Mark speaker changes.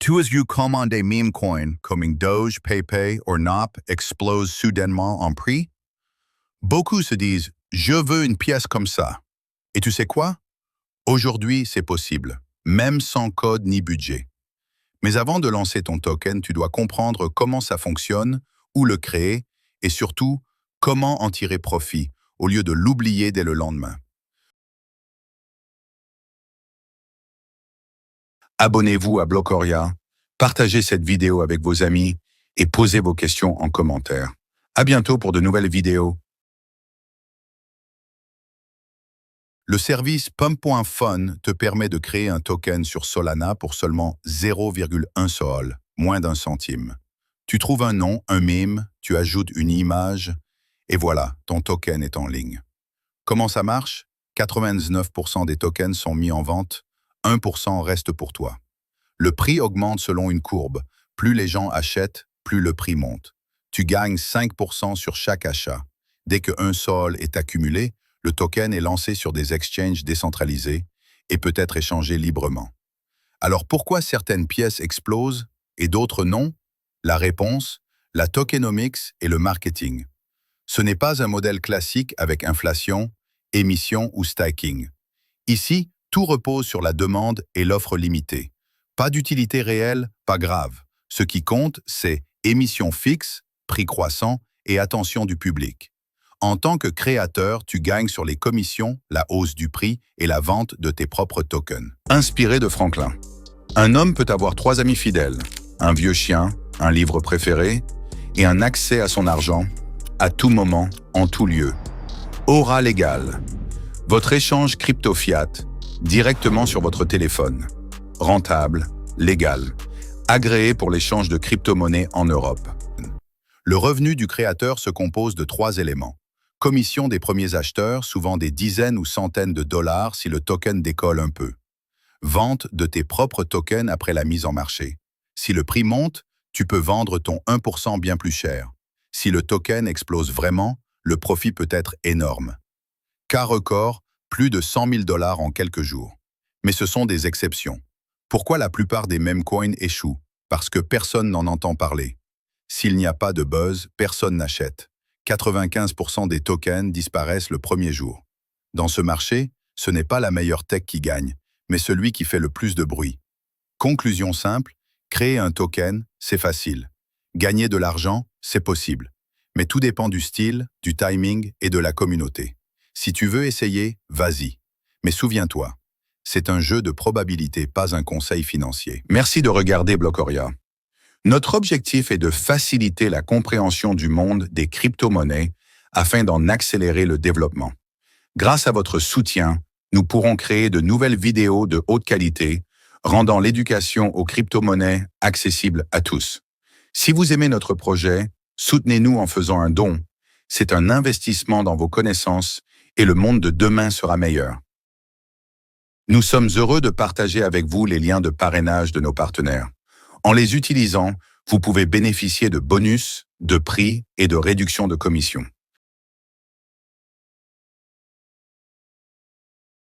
Speaker 1: Tout as you commande des meme coins comme Doge, PayPay ou NOP explosent soudainement en prix? Beaucoup se disent « Je veux une pièce comme ça ». Et tu sais quoi? Aujourd'hui, c'est possible, même sans code ni budget. Mais avant de lancer ton token, tu dois comprendre comment ça fonctionne, où le créer et surtout, comment en tirer profit au lieu de l'oublier dès le lendemain. Abonnez-vous à Blocoria, partagez cette vidéo avec vos amis et posez vos questions en commentaire. À bientôt pour de nouvelles vidéos. Le service Pump.Fun te permet de créer un token sur Solana pour seulement 0,1 Sol, moins d'un centime. Tu trouves un nom, un meme, tu ajoutes une image, et voilà, ton token est en ligne. Comment ça marche? 99% des tokens sont mis en vente, 1% reste pour toi. Le prix augmente selon une courbe. Plus les gens achètent, plus le prix monte. Tu gagnes 5% sur chaque achat. Dès que 1 Sol est accumulé, le token est lancé sur des exchanges décentralisés et peut être échangé librement. Alors pourquoi certaines pièces explosent et d'autres non? La réponse, la tokenomics et le marketing. Ce n'est pas un modèle classique avec inflation, émission ou staking. Ici, tout repose sur la demande et l'offre limitée. Pas d'utilité réelle, pas grave. Ce qui compte, c'est émission fixe, prix croissant et attention du public. En tant que créateur, tu gagnes sur les commissions, la hausse du prix et la vente de tes propres tokens. Inspiré de Franklin. Un homme peut avoir 3 amis fidèles, un vieux chien, un livre préféré et un accès à son argent à tout moment, en tout lieu. Aura Légal. Votre échange crypto-fiat directement sur votre téléphone. Rentable, légal. Agréé pour l'échange de crypto-monnaies en Europe. Le revenu du créateur se compose de 3 éléments. Commission des premiers acheteurs, souvent des dizaines ou centaines de dollars si le token décolle un peu. Vente de tes propres tokens après la mise en marché. Si le prix monte, tu peux vendre ton 1% bien plus cher. Si le token explose vraiment, le profit peut être énorme. Cas record, plus de 100 000 $ en quelques jours. Mais ce sont des exceptions. Pourquoi la plupart des meme coins échouent? Parce que personne n'en entend parler. S'il n'y a pas de buzz, personne n'achète. 95% des tokens disparaissent le premier jour. Dans ce marché, ce n'est pas la meilleure tech qui gagne, mais celui qui fait le plus de bruit. Conclusion simple, créer un token, c'est facile. Gagner de l'argent, c'est possible. Mais tout dépend du style, du timing et de la communauté. Si tu veux essayer, vas-y. Mais souviens-toi, c'est un jeu de probabilité, pas un conseil financier. Merci de regarder Blocoria. Notre objectif est de faciliter la compréhension du monde des crypto-monnaies afin d'en accélérer le développement. Grâce à votre soutien, nous pourrons créer de nouvelles vidéos de haute qualité, rendant l'éducation aux crypto-monnaies accessible à tous. Si vous aimez notre projet, soutenez-nous en faisant un don. C'est un investissement dans vos connaissances et le monde de demain sera meilleur. Nous sommes heureux de partager avec vous les liens de parrainage de nos partenaires. En les utilisant, vous pouvez bénéficier de bonus, de prix et de réduction de commission.